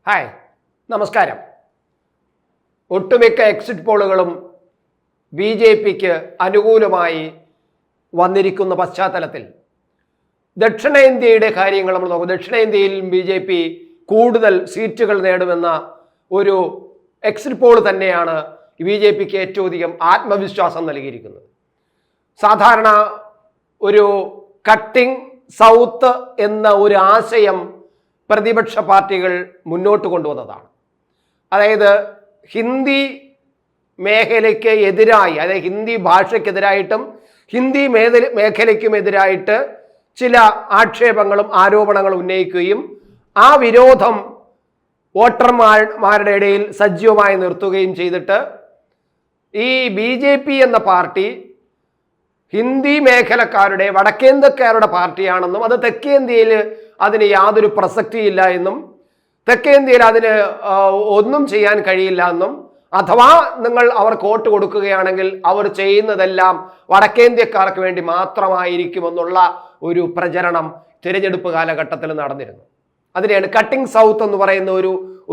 Hi, നമസ്കാരം. ഒട്ടുമിക്ക exit പോളുകളും B J പിക്ക് അനുകൂലമായി വന്നിരിക്കുന്ന പശ്ചാത്തലത്തിൽ ദക്ഷിണേന്ത്യയുടെ കാര്യങ്ങൾ നമ്മൾ നോക്കും. ദക്ഷിണേന്ത്യയിൽ ബി ജെ പി കൂടുതൽ സീറ്റുകൾ നേടുമെന്ന ഒരു എക്സിറ്റ് പോൾ തന്നെയാണ് ബി ജെ പിക്ക് ഏറ്റവും അധികം ആത്മവിശ്വാസം നൽകിയിരിക്കുന്നത്. സാധാരണ ഒരു കട്ടിംഗ് സൗത്ത് എന്ന ഒരു ആശയം പ്രതിപക്ഷ പാർട്ടികൾ മുന്നോട്ട് കൊണ്ടുവന്നതാണ്. അതായത് ഹിന്ദി മേഖലയ്ക്ക് എതിരായി, അതായത് ഹിന്ദി ഭാഷയ്ക്കെതിരായിട്ടും ഹിന്ദി മേഖലയ്ക്കുമെതിരായിട്ട് ചില ആക്ഷേപങ്ങളും ആരോപണങ്ങളും ഉന്നയിക്കുകയും ആ വിരോധം വോട്ടർമാരുടെ ഇടയിൽ സജീവമായി നിർത്തുകയും ചെയ്തിട്ട് ഈ ബി ജെ പി എന്ന പാർട്ടി ഹിന്ദി മേഖലക്കാരുടെ വടക്കേന്ത്യക്കാരുടെ പാർട്ടിയാണെന്നും അത് തെക്കേന്ത്യയിൽ അതിന് യാതൊരു പ്രസക്തിയില്ല എന്നും തെക്കേന്ത്യയിൽ അതിന് ഒന്നും ചെയ്യാൻ കഴിയില്ല എന്നും അഥവാ നിങ്ങൾ അവർക്ക് വോട്ട് കൊടുക്കുകയാണെങ്കിൽ അവർ ചെയ്യുന്നതെല്ലാം വടക്കേന്ത്യക്കാർക്ക് വേണ്ടി മാത്രമായിരിക്കുമെന്നുള്ള ഒരു പ്രചരണം തിരഞ്ഞെടുപ്പ് കാലഘട്ടത്തിൽ നടന്നിരുന്നു. അതിനെയാണ് കട്ടിംഗ് സൗത്ത് എന്ന് പറയുന്ന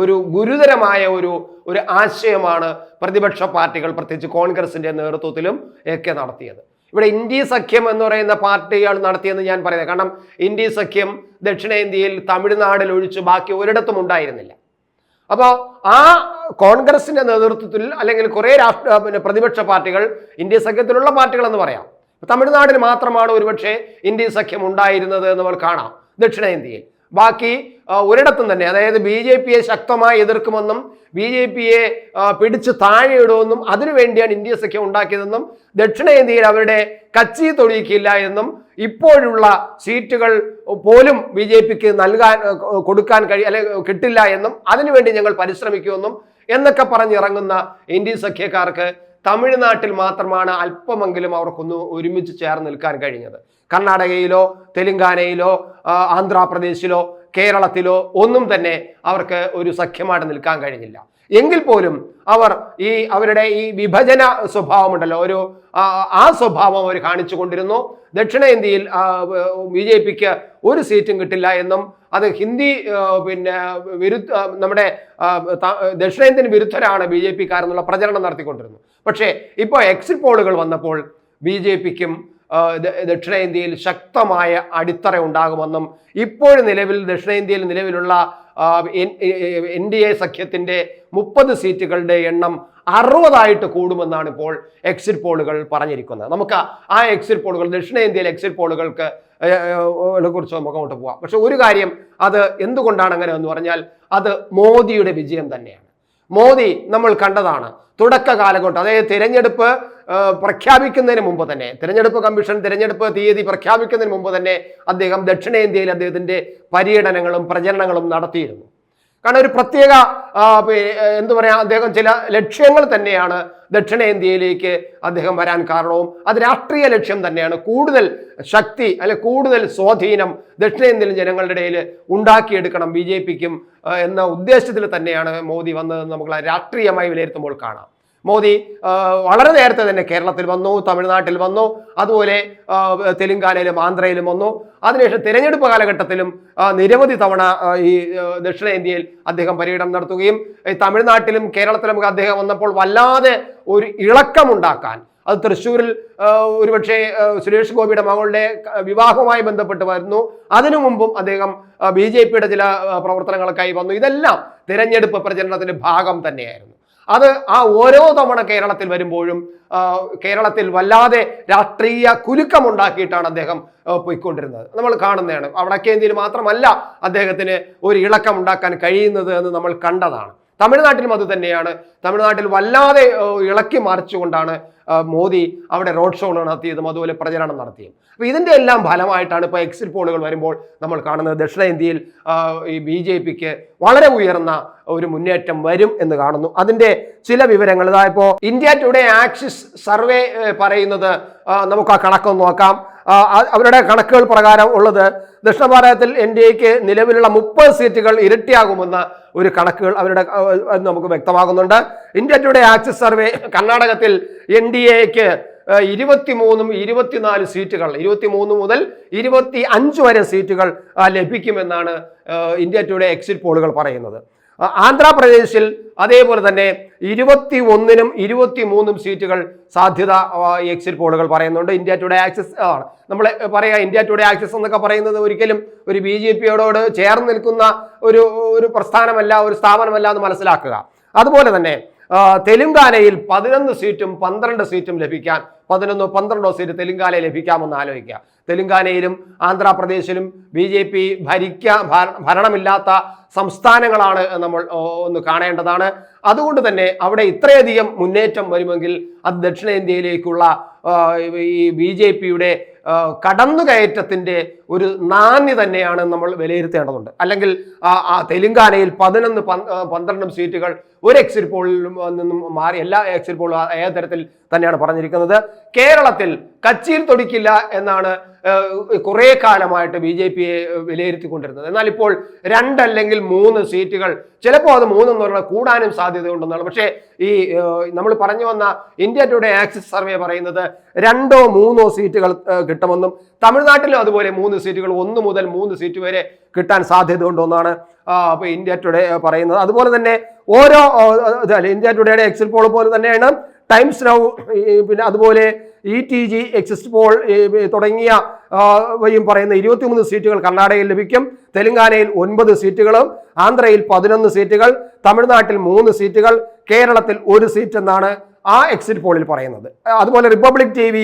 ഒരു ഗുരുതരമായ ഒരു ആശയമാണ് പ്രതിപക്ഷ പാർട്ടികൾ പ്രത്യേകിച്ച് കോൺഗ്രസിന്റെ നേതൃത്വത്തിലും ഒക്കെ നടത്തിയത്. ഇവിടെ ഇന്ത്യ സഖ്യം എന്ന് പറയുന്ന പാർട്ടികൾ നടത്തിയെന്ന് ഞാൻ പറയുന്നത് കാരണം ഇന്ത്യ സഖ്യം ദക്ഷിണേന്ത്യയിൽ തമിഴ്നാടിൽ ഒഴിച്ച് ബാക്കി ഒരിടത്തും ഉണ്ടായിരുന്നില്ല. അപ്പോൾ ആ കോൺഗ്രസിന്റെ നേതൃത്വത്തിൽ അല്ലെങ്കിൽ കുറെ പ്രതിപക്ഷ പാർട്ടികൾ ഇന്ത്യ സഖ്യത്തിലുള്ള പാർട്ടികൾ എന്ന് പറയാം. തമിഴ്നാടിന് മാത്രമാണ് ഒരുപക്ഷെ ഇന്ത്യ സഖ്യം ഉണ്ടായിരുന്നത് എന്ന് നമ്മൾ കാണാം. ദക്ഷിണേന്ത്യയിൽ ബാക്കി ഒരിടത്തും തന്നെ, അതായത് ബി ജെ പിയെ ശക്തമായി എതിർക്കുമെന്നും ബി ജെ പിയെ പിടിച്ച് താഴെയിടുമെന്നും അതിനുവേണ്ടിയാണ് ഇന്ത്യ സഖ്യം ഉണ്ടാക്കിയതെന്നും ദക്ഷിണേന്ത്യയിൽ അവരുടെ കച്ചി തൊഴിക്കില്ല എന്നും ഇപ്പോഴുള്ള സീറ്റുകൾ പോലും ബി ജെ പിക്ക് കൊടുക്കാൻ അല്ലെങ്കിൽ കിട്ടില്ല എന്നും അതിനുവേണ്ടി ഞങ്ങൾ പരിശ്രമിക്കുമെന്നും എന്നൊക്കെ പറഞ്ഞിറങ്ങുന്ന ഇന്ത്യ സഖ്യക്കാർക്ക് തമിഴ്നാട്ടിൽ മാത്രമാണ് അല്പമെങ്കിലും അവർക്കൊന്ന് ഒരുമിച്ച് ചേർന്ന് നിൽക്കാൻ കഴിഞ്ഞത്. കർണാടകയിലോ തെലുങ്കാനയിലോ ആന്ധ്രാപ്രദേശിലോ കേരളത്തിലോ ഒന്നും തന്നെ അവർക്ക് ഒരു സഖ്യമായിട്ട് നിൽക്കാൻ കഴിഞ്ഞില്ല. എങ്കിൽ പോലും അവർ അവരുടെ ഈ വിഭജന സ്വഭാവമുണ്ടല്ലോ, ആ സ്വഭാവം അവർ കാണിച്ചു കൊണ്ടിരുന്നു. ദക്ഷിണേന്ത്യയിൽ ബി ജെ പിക്ക് ഒരു സീറ്റും കിട്ടില്ല എന്നും അത് ഹിന്ദി നമ്മുടെ ദക്ഷിണേന്ത്യൻ വിരുദ്ധരാണ് ബി ജെ പിക്കാരെന്നുള്ള പ്രചരണം നടത്തിക്കൊണ്ടിരുന്നു. പക്ഷേ ഇപ്പോൾ എക്സിറ്റ് പോളുകൾ വന്നപ്പോൾ ബി ജെ പിക്കും ദക്ഷിണേന്ത്യയിൽ ശക്തമായ അടിത്തറ ഉണ്ടാകുമെന്നും ഇപ്പോഴും ദക്ഷിണേന്ത്യയിൽ നിലവിലുള്ള NDA സഖ്യത്തിന്റെ 30 സീറ്റുകളുടെ എണ്ണം 60 കൂടുമെന്നാണ് ഇപ്പോൾ എക്സിറ്റ് പോളുകൾ പറഞ്ഞിരിക്കുന്നത്. നമുക്ക് ആ എക്സിറ്റ് പോളുകൾ, ദക്ഷിണേന്ത്യയിലെ എക്സിറ്റ് പോളുകൾക്ക് കുറിച്ച് നമുക്ക് അങ്ങോട്ട് പോവാം. പക്ഷെ ഒരു കാര്യം, അത് എന്തുകൊണ്ടാണ് അങ്ങനെ എന്ന് പറഞ്ഞാൽ അത് മോദിയുടെ വിജയം തന്നെയാണ്. മോദി നമ്മൾ കണ്ടതാണ് തുടക്ക കാലഘട്ടം, അതായത് തിരഞ്ഞെടുപ്പ് പ്രഖ്യാപിക്കുന്നതിന് മുമ്പ് തന്നെ, തിരഞ്ഞെടുപ്പ് കമ്മീഷൻ തിരഞ്ഞെടുപ്പ് തീയതി പ്രഖ്യാപിക്കുന്നതിന് മുമ്പ് തന്നെ അദ്ദേഹം ദക്ഷിണേന്ത്യയിൽ അദ്ദേഹത്തിന്റെ പര്യടനങ്ങളും പ്രചരണങ്ങളും നടത്തിയിരുന്നു. കാരണം ഒരു പ്രത്യേക അദ്ദേഹം ചില ലക്ഷ്യങ്ങൾ തന്നെയാണ് ദക്ഷിണേന്ത്യയിലേക്ക് അദ്ദേഹം വരാൻ കാരണവും അത് രാഷ്ട്രീയ ലക്ഷ്യം തന്നെയാണ്. കൂടുതൽ ശക്തി കൂടുതൽ സ്വാധീനം ദക്ഷിണേന്ത്യൻ ജനങ്ങളുടെ ഇടയിൽ ഉണ്ടാക്കിയെടുക്കണം ബി ജെ പിക്കും എന്ന ഉദ്ദേശത്തിൽ തന്നെയാണ് മോദി വന്നതെന്ന് നമുക്ക് രാഷ്ട്രീയമായി വിലയിരുത്തുമ്പോൾ കാണാം. മോദി വളരെ നേരത്തെ തന്നെ കേരളത്തിൽ വന്നു, തമിഴ്നാട്ടിൽ വന്നു, അതുപോലെ തെലുങ്കാനയിലും ആന്ധ്രയിലും വന്നു. അതിനുശേഷം തിരഞ്ഞെടുപ്പ് കാലഘട്ടത്തിലും നിരവധി തവണ ഈ ദക്ഷിണേന്ത്യയിൽ അദ്ദേഹം പര്യടനം നടത്തുകയും തമിഴ്നാട്ടിലും കേരളത്തിലും അദ്ദേഹം വന്നപ്പോൾ വല്ലാതെ ഒരു ഇളക്കമുണ്ടാക്കാൻ, അത് തൃശ്ശൂരിൽ ഒരുപക്ഷെ സുരേഷ് ഗോപിയുടെ മകളുടെ വിവാഹവുമായി ബന്ധപ്പെട്ട് വരുന്നു. അതിനു മുമ്പും അദ്ദേഹം ബി ജെ പിയുടെ ചില പ്രവർത്തനങ്ങൾക്കായി വന്നു. ഇതെല്ലാം തിരഞ്ഞെടുപ്പ് പ്രചരണത്തിന്റെ ഭാഗം തന്നെയായിരുന്നു. അത് ആ ഓരോ തവണ കേരളത്തിൽ വരുമ്പോഴും കേരളത്തിൽ വല്ലാതെ രാഷ്ട്രീയ കുലുക്കമുണ്ടാക്കിയിട്ടാണ് അദ്ദേഹം പോയിക്കൊണ്ടിരുന്നത്. നമ്മൾ കാണുന്നതാണ്. വടക്കേന്ത്യയിൽ മാത്രമല്ല അദ്ദേഹത്തിന് ഒരു ഇളക്കം ഉണ്ടാക്കാൻ കഴിയുന്നത് എന്ന് നമ്മൾ കണ്ടതാണ്. തമിഴ്നാട്ടിലും അത് തന്നെയാണ്. തമിഴ്നാട്ടിൽ വല്ലാതെ ഇളക്കി മറിച്ചുകൊണ്ടാണ് മോദി അവിടെ റോഡ് ഷോ നടത്തിയതും അതുപോലെ പ്രചരണം നടത്തിയതും. അപ്പോൾ ഇതിൻ്റെ എല്ലാം ഫലമായിട്ടാണ് ഇപ്പോൾ എക്സിറ്റ് പോളുകൾ വരുമ്പോൾ നമ്മൾ കാണുന്നത് ദക്ഷിണേന്ത്യയിൽ ഈ ബി ജെ പിക്ക് വളരെ ഉയർന്ന ഒരു മുന്നേറ്റം വരും എന്ന് കാണുന്നു. അതിൻ്റെ ചില വിവരങ്ങൾ ഇപ്പോൾ ഇന്ത്യ ടുഡേ ആക്സിസ് സർവേ പറയുന്നത്, നമുക്ക് ആ കണക്കൊന്ന് നോക്കാം. അവരുടെ കണക്കുകൾ പ്രകാരം ഉള്ളത് ദക്ഷിണ ഭാരതത്തിൽ NDAക്ക് നിലവിലുള്ള 30 സീറ്റുകൾ ഇരട്ടിയാകുമെന്ന ഒരു കണക്കുകൾ അവരുടെ നമുക്ക് വ്യക്തമാകുന്നുണ്ട്. ഇന്ത്യ ടുഡേ ആക്സിസ് സർവേ കർണാടകത്തിൽ NDAക്ക് 23 24 സീറ്റുകൾ, 23 മുതൽ 25 വരെ സീറ്റുകൾ ലഭിക്കുമെന്നാണ് ഇന്ത്യ ടുഡേ എക്സിറ്റ് പോളുകൾ പറയുന്നത്. ആന്ധ്രാപ്രദേശിൽ അതേപോലെ തന്നെ 21നും 23 സീറ്റുകൾ സാധ്യത എക്സിറ്റ് പോളുകൾ പറയുന്നുണ്ട്. ഇന്ത്യ ടുഡേ ആക്സിസ് ആണ് നമ്മൾ പറയാ, ഇന്ത്യ ടുഡേ ആക്സിസ് എന്നൊക്കെ പറയുന്നത് ഒരിക്കലും ഒരു BJPയോട് ചേർന്ന് നിൽക്കുന്ന ഒരു പ്രസ്ഥാനമല്ല, ഒരു സ്ഥാപനമല്ല എന്ന് മനസ്സിലാക്കുക. അതുപോലെ തന്നെ തെലുങ്കാനയിൽ 11 സീറ്റും 12 സീറ്റും ലഭിക്കാൻ 11-12 സീറ്റ് തെലുങ്കാനയിൽ ലഭിക്കാമെന്ന് ആലോചിക്കുക. തെലുങ്കാനയിലും ആന്ധ്രാപ്രദേശിലും BJP ഭരണമില്ലാത്ത സംസ്ഥാനങ്ങളാണ് നമ്മൾ ഒന്ന് കാണേണ്ടതാണ്. അതുകൊണ്ട് തന്നെ അവിടെ ഇത്രയധികം മുന്നേറ്റം വരുമെങ്കിൽ അത് ദക്ഷിണേന്ത്യയിലേക്കുള്ള ഈ BJPയുടെ കടന്നുകയറ്റത്തിന്റെ ഒരു നാന്ദി തന്നെയാണ് നമ്മൾ വിലയിരുത്തേണ്ടതുണ്ട്. അല്ലെങ്കിൽ തെലുങ്കാനയിൽ 11-12 സീറ്റുകൾ ഒരു എക്സിറ്റ് പോളിൽ നിന്നും മാറി എല്ലാ എക്സിറ്റ് പോളും ഏത് തരത്തിൽ തന്നെയാണ് പറഞ്ഞിരിക്കുന്നത്. കേരളത്തിൽ കച്ചിയിൽ തൊടിക്കില്ല എന്നാണ് കുറെ കാലമായിട്ട് BJPയെ വിലയിരുത്തിക്കൊണ്ടിരുന്നത്. എന്നാൽ ഇപ്പോൾ 2 അല്ലെങ്കിൽ 3 സീറ്റുകൾ, ചിലപ്പോൾ അത് 3 എന്ന് പറഞ്ഞാൽ കൂടാനും സാധ്യതയുണ്ടെന്നാണ്. പക്ഷേ ഈ നമ്മൾ പറഞ്ഞു വന്ന ഇന്ത്യ ടുഡേ ആക്സിസ് സർവേ പറയുന്നത് 2-3 സീറ്റുകൾ കിട്ടുമെന്നും തമിഴ്നാട്ടിലും അതുപോലെ 3 സീറ്റുകൾ 1 മുതൽ 3 സീറ്റ് വരെ കിട്ടാൻ സാധ്യതയുണ്ടെന്നാണ് അപ്പൊ ഇന്ത്യ ടുഡേ പറയുന്നത്. അതുപോലെ തന്നെ ഓരോ ഇന്ത്യ ടുഡേയുടെ എക്സിറ്റ് പോൾ പോലെ തന്നെയാണ് ടൈംസ് നൗ, പിന്നെ അതുപോലെ ETG എക്സിറ്റ് പോൾ തുടങ്ങിയ വഴിയും പറയുന്ന 23 സീറ്റുകൾ കർണാടകയിൽ ലഭിക്കും. തെലുങ്കാനയിൽ 9 സീറ്റുകളും ആന്ധ്രയിൽ 11 സീറ്റുകൾ, തമിഴ്നാട്ടിൽ 3 സീറ്റുകൾ, കേരളത്തിൽ 1 സീറ്റ് എന്നാണ് ആ എക്സിറ്റ് പോളിൽ പറയുന്നത്. അതുപോലെ റിപ്പബ്ലിക് TV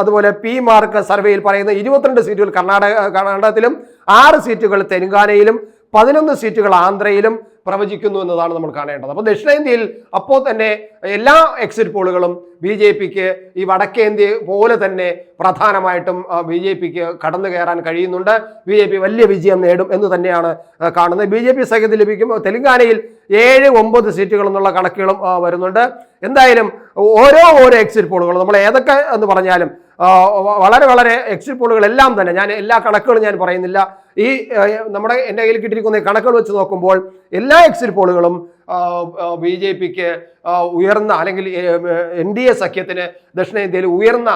അതുപോലെ PMark സർവേയിൽ പറയുന്ന 22 സീറ്റുകൾ കർണാടകത്തിലും 6 സീറ്റുകൾ തെലുങ്കാനയിലും 11 സീറ്റുകൾ ആന്ധ്രയിലും പ്രവചിക്കുന്നു എന്നതാണ് നമ്മൾ കാണേണ്ടത്. അപ്പോൾ ദക്ഷിണേന്ത്യയിൽ അപ്പോൾ തന്നെ എല്ലാ എക്സിറ്റ് പോളുകളും BJPക്ക് ഈ വടക്കേന്ത്യ പോലെ തന്നെ പ്രധാനമായിട്ടും BJPക്ക് കടന്നു കയറാൻ കഴിയുന്നുണ്ട്. BJP വലിയ വിജയം നേടും എന്ന് തന്നെയാണ് കാണുന്നത്. BJP സഖ്യത്തിൽ ലഭിക്കും. തെലുങ്കാനയിൽ 7-9 സീറ്റുകൾ എന്നുള്ള കണക്കുകളും വരുന്നുണ്ട്. എന്തായാലും ഓരോ എക്സിറ്റ് പോളുകളും നമ്മൾ ഏതൊക്കെ എന്ന് പറഞ്ഞാലും വളരെ എക്സിറ്റ് പോളുകളെല്ലാം തന്നെ, ഞാൻ എല്ലാ കണക്കുകളും ഞാൻ പറയുന്നില്ല, ഈ എൻ്റെ കയ്യിൽ കിട്ടിയിരിക്കുന്ന കണക്കുകൾ വെച്ച് നോക്കുമ്പോൾ എല്ലാ എക്സിറ്റ് പോളുകളും BJPക്ക് ഉയർന്ന അല്ലെങ്കിൽ NDA സഖ്യത്തിന് ദക്ഷിണേന്ത്യയിൽ ഉയർന്ന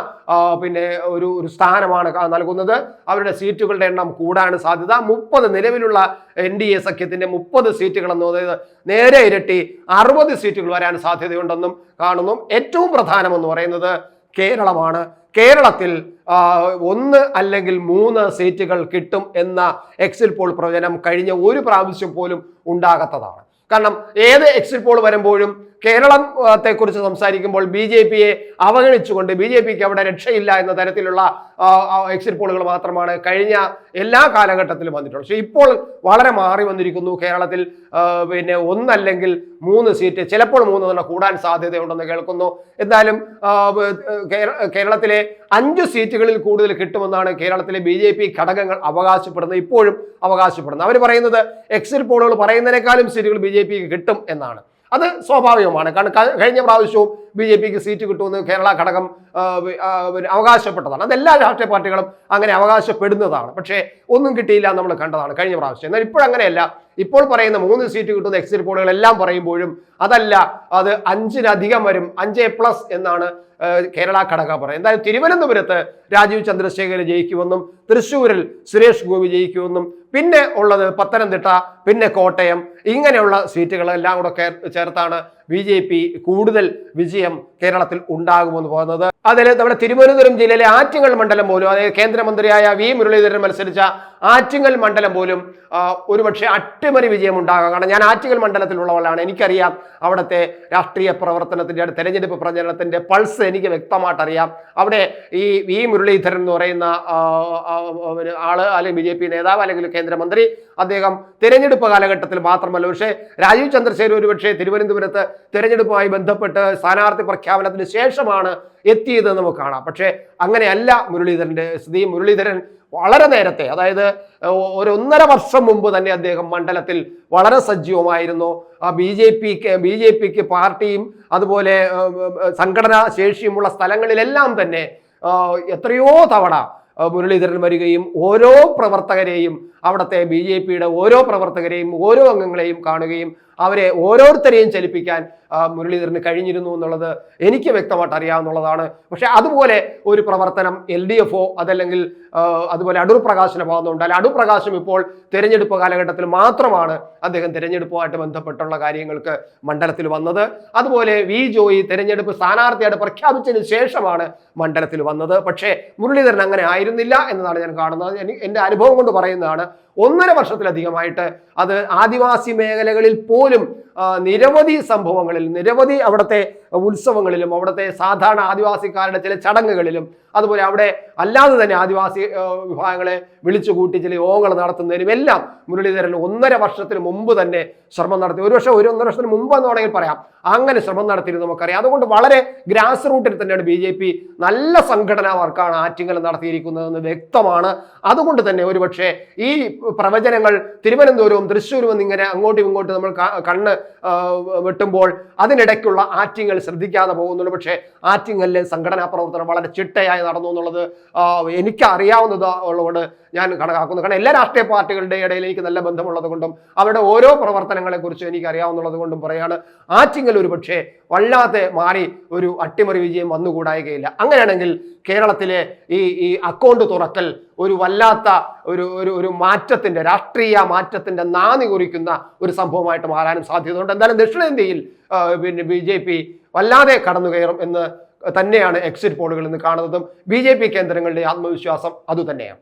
പിന്നെ ഒരു സ്ഥാനമാണ് നൽകുന്നത്. അവരുടെ സീറ്റുകളുടെ എണ്ണം കൂടാണ് സാധ്യത. 30 നിലവിലുള്ള NDA സഖ്യത്തിന്റെ 30 സീറ്റുകൾ എന്ന് പറയുന്നത് നേരെ ഇരട്ടി 60 സീറ്റുകൾ വരാൻ സാധ്യതയുണ്ടെന്നും കാണുന്നു. ഏറ്റവും പ്രധാനമെന്ന് പറയുന്നത് കേരളമാണ്. കേരളത്തിൽ 1 അല്ലെങ്കിൽ 3 സീറ്റുകൾ കിട്ടും എന്ന എക്സിറ്റ് പോൾ പ്രവചനം കഴിഞ്ഞ ഒരു പ്രാവശ്യം പോലും ഉണ്ടാകാത്തതാണ്. കാരണം ഏത് എക്സിറ്റ് പോൾ വരുമ്പോഴും കേരളത്തെക്കുറിച്ച് സംസാരിക്കുമ്പോൾ BJPയെ അവഗണിച്ചുകൊണ്ട് BJPക്ക് അവിടെ രക്ഷയില്ല എന്ന തരത്തിലുള്ള എക്സിറ്റ് പോളുകൾ മാത്രമാണ് കഴിഞ്ഞ എല്ലാ കാലഘട്ടത്തിലും വന്നിട്ടുള്ളത്. പക്ഷേ ഇപ്പോൾ വളരെ മാറി വന്നിരിക്കുന്നു. കേരളത്തിൽ പിന്നെ 1 അല്ലെങ്കിൽ 3 സീറ്റ്, ചിലപ്പോൾ 3 തന്നെ കൂടാൻ സാധ്യതയുണ്ടെന്ന് കേൾക്കുന്നു. എന്തായാലും കേരളത്തിലെ 5 സീറ്റുകളിൽ കൂടുതൽ കിട്ടുമെന്നാണ് കേരളത്തിലെ BJP ഘടകങ്ങൾ അവകാശപ്പെടുന്നത്, ഇപ്പോഴും അവകാശപ്പെടുന്നത്. അവർ പറയുന്നത് എക്സിറ്റ് പോളുകൾ പറയുന്നതിനേക്കാളും സീറ്റുകൾ BJPക്ക് കിട്ടും എന്നാണ്. അത് സ്വാഭാവികമാണ്. കാരണം കഴിഞ്ഞ പ്രാവശ്യവും BJPക്ക് സീറ്റ് കിട്ടുമെന്ന് കേരള ഘടകം അവകാശപ്പെട്ടതാണ്. അതെല്ലാ രാഷ്ട്രീയ പാർട്ടികളും അങ്ങനെ അവകാശപ്പെടുന്നതാണ്. പക്ഷേ ഒന്നും കിട്ടിയില്ല നമ്മൾ കണ്ടതാണ് കഴിഞ്ഞ പ്രാവശ്യം. എന്നാൽ ഇപ്പോഴങ്ങനെയല്ല. ഇപ്പോൾ പറയുന്ന 3 സീറ്റ് കിട്ടുന്ന എക്സിറ്റ് പോളുകളെല്ലാം പറയുമ്പോഴും അതല്ല, അത് 5-ലധികം വരും, 5+ എന്നാണ് കേരള ഘടകം പറയുന്നത്. എന്തായാലും തിരുവനന്തപുരത്ത് രാജീവ് ചന്ദ്രശേഖർ ജയിക്കുമെന്നും തൃശ്ശൂരിൽ സുരേഷ് ഗോപി ജയിക്കുമെന്നും പിന്നെ ഉള്ളത് പത്തനംതിട്ട, പിന്നെ കോട്ടയം, ഇങ്ങനെയുള്ള സീറ്റുകളെല്ലാം കൂടെ ചേർത്താണ് BJP കൂടുതൽ വിജയം കേരളത്തിൽ ഉണ്ടാകുമെന്ന് പോകുന്നത്. അതിൽ നമ്മുടെ തിരുവനന്തപുരം ജില്ലയിലെ ആറ്റിങ്ങൽ മണ്ഡലം പോലും, അതായത് കേന്ദ്രമന്ത്രിയായ മുരളീധരൻ മത്സരിച്ച ആറ്റിങ്ങൽ മണ്ഡലം പോലും ഒരുപക്ഷെ അട്ടിമറി വിജയം ഉണ്ടാകാം. കാരണം ഞാൻ ആറ്റിങ്ങൽ മണ്ഡലത്തിലുള്ളവളാണ്, എനിക്കറിയാം അവിടുത്തെ രാഷ്ട്രീയ പ്രവർത്തനത്തിന്റെ തെരഞ്ഞെടുപ്പ് പ്രചരണത്തിന്റെ പൾസ് എനിക്ക് വ്യക്തമായിട്ട് അറിയാം. അവിടെ ഈ മുരളീധരൻ എന്ന് പറയുന്ന ആള്, അല്ലെങ്കിൽ BJP നേതാവ് അല്ലെങ്കിൽ കേന്ദ്രമന്ത്രി, അദ്ദേഹം തിരഞ്ഞെടുപ്പ് കാലഘട്ടത്തിൽ മാത്രമല്ല, പക്ഷേ രാജീവ് ചന്ദ്രശേഖർ ഒരുപക്ഷെ തിരുവനന്തപുരത്ത് തിരഞ്ഞെടുപ്പുമായി ബന്ധപ്പെട്ട് സ്ഥാനാർത്ഥി പ്രഖ്യാപനത്തിന് ശേഷമാണ് എത്തിയതെന്ന് നമുക്ക് കാണാം. പക്ഷേ അങ്ങനെയല്ല മുരളീധരന്റെ സ്ഥിതി. മുരളീധരൻ വളരെ നേരത്തെ, അതായത് 1.5 വർഷം മുമ്പ് തന്നെ അദ്ദേഹം മണ്ഡലത്തിൽ വളരെ സജീവമായിരുന്നു. BJPക്ക് പാർട്ടിയും അതുപോലെ സംഘടനാ ശേഷിയുമുള്ള സ്ഥലങ്ങളിലെല്ലാം തന്നെ എത്രയോ തവണ മുരളീധരൻ വരികയും ഓരോ പ്രവർത്തകരെയും അവിടുത്തെ BJPയുടെ ഓരോ പ്രവർത്തകരെയും ഓരോ അംഗങ്ങളെയും കാണുകയും അവരെ ഓരോരുത്തരെയും ചലിപ്പിക്കാൻ മുരളീധരന് കഴിഞ്ഞിരുന്നു എന്നുള്ളത് എനിക്ക് വ്യക്തമായിട്ട് അറിയാവുന്നതാണ്. പക്ഷെ അതുപോലെ ഒരു പ്രവർത്തനം LDFO അതല്ലെങ്കിൽ അതുപോലെ അടൂർ പ്രകാശിന്റെ ഭാഗത്തുണ്ടായാലും അടൂർ പ്രകാശും ഇപ്പോൾ തെരഞ്ഞെടുപ്പ് കാലഘട്ടത്തിൽ മാത്രമാണ് അദ്ദേഹം തെരഞ്ഞെടുപ്പുമായിട്ട് ബന്ധപ്പെട്ടുള്ള കാര്യങ്ങൾക്ക് മണ്ഡലത്തിൽ വന്നത്. അതുപോലെ ജോയി തെരഞ്ഞെടുപ്പ് സ്ഥാനാർത്ഥിയായിട്ട് പ്രഖ്യാപിച്ചതിന് ശേഷമാണ് മണ്ഡലത്തിൽ വന്നത്. പക്ഷേ മുരളീധരൻ അങ്ങനെ ആയിരുന്നില്ല എന്നതാണ് ഞാൻ കാണുന്നത്. എൻ്റെ അനുഭവം കൊണ്ട് പറയുന്നതാണ്. 1.5 വർഷത്തിലധികമായിട്ട് അത് ആദിവാസി മേഖലകളിൽ പോലും നിരവധി സംഭവങ്ങളിൽ, നിരവധി അവിടുത്തെ ഉത്സവങ്ങളിലും അവിടുത്തെ സാധാരണ ആദിവാസിക്കാരുടെ ചില ചടങ്ങുകളിലും അതുപോലെ അവിടെ അല്ലാതെ തന്നെ ആദിവാസി വിഭാഗങ്ങളെ വിളിച്ചു കൂട്ടി ചില യോഗങ്ങൾ നടത്തുന്നതിനും എല്ലാം മുരളീധരൻ 1.5 വർഷത്തിന് മുമ്പ് തന്നെ ശ്രമം നടത്തി. 1.5 വർഷത്തിന് മുമ്പ് എന്ന് വേണമെങ്കിൽ പറയാം, അങ്ങനെ ശ്രമം നടത്തിയിരുന്നു നമുക്കറിയാം. അതുകൊണ്ട് വളരെ ഗ്രാസ് റൂട്ടിൽ തന്നെയാണ് BJP നല്ല സംഘടനാ വർക്കാണ് ആറ്റിങ്ങൽ നടത്തിയിരിക്കുന്നതെന്ന് വ്യക്തമാണ്. അതുകൊണ്ട് തന്നെ ഒരുപക്ഷെ ഈ പ്രവചനങ്ങൾ തിരുവനന്തപുരവും തൃശ്ശൂരും എന്നിങ്ങനെ അങ്ങോട്ടും ഇങ്ങോട്ടും നമ്മൾ കണ്ണ് വെട്ടുമ്പോൾ അതിനിടയ്ക്കുള്ള ആറ്റിങ്ങൽ ശ്രദ്ധിക്കാതെ പോകുന്നുള്ളൂ. പക്ഷേ ആറ്റിങ്ങലിലെ സംഘടനാ പ്രവർത്തനം വളരെ ചിട്ടയായി നടന്നു എന്നുള്ളത് എനിക്ക് അറിയാവുന്നത് ഉള്ളതുകൊണ്ട് ഞാൻ കണക്കാക്കുന്നു. കാരണം എല്ലാ രാഷ്ട്രീയ പാർട്ടികളുടെ ഇടയിൽ എനിക്ക് നല്ല ബന്ധമുള്ളത് കൊണ്ടും അവരുടെ ഓരോ പ്രവർത്തനങ്ങളെ കുറിച്ചും എനിക്ക് അറിയാവുന്നുള്ളത് കൊണ്ടും പറയാണ്, ആറ്റിങ്ങൽ ഒരു പക്ഷേ വല്ലാതെ മാറി ഒരു അട്ടിമറി വിജയം വന്നുകൂടായികയില്ല. അങ്ങനെയാണെങ്കിൽ കേരളത്തിലെ ഈ അക്കൗണ്ട് തുറക്കൽ ഒരു വല്ലാത്ത ഒരു മാറ്റത്തിന്റെ, രാഷ്ട്രീയ മാറ്റത്തിന്റെ നാന്ദി കുറിക്കുന്ന ഒരു സംഭവമായിട്ട് മാറാനും സാധ്യതയുണ്ട്. എന്തായാലും ദക്ഷിണേന്ത്യയിൽ പിന്നെ BJP വല്ലാതെ കടന്നു കയറും എന്ന് തന്നെയാണ് എക്സിറ്റ് പോളുകൾ ഇന്ന് കാണുന്നതും. BJP കേന്ദ്രങ്ങളുടെ ആത്മവിശ്വാസം അതുതന്നെയാണ്.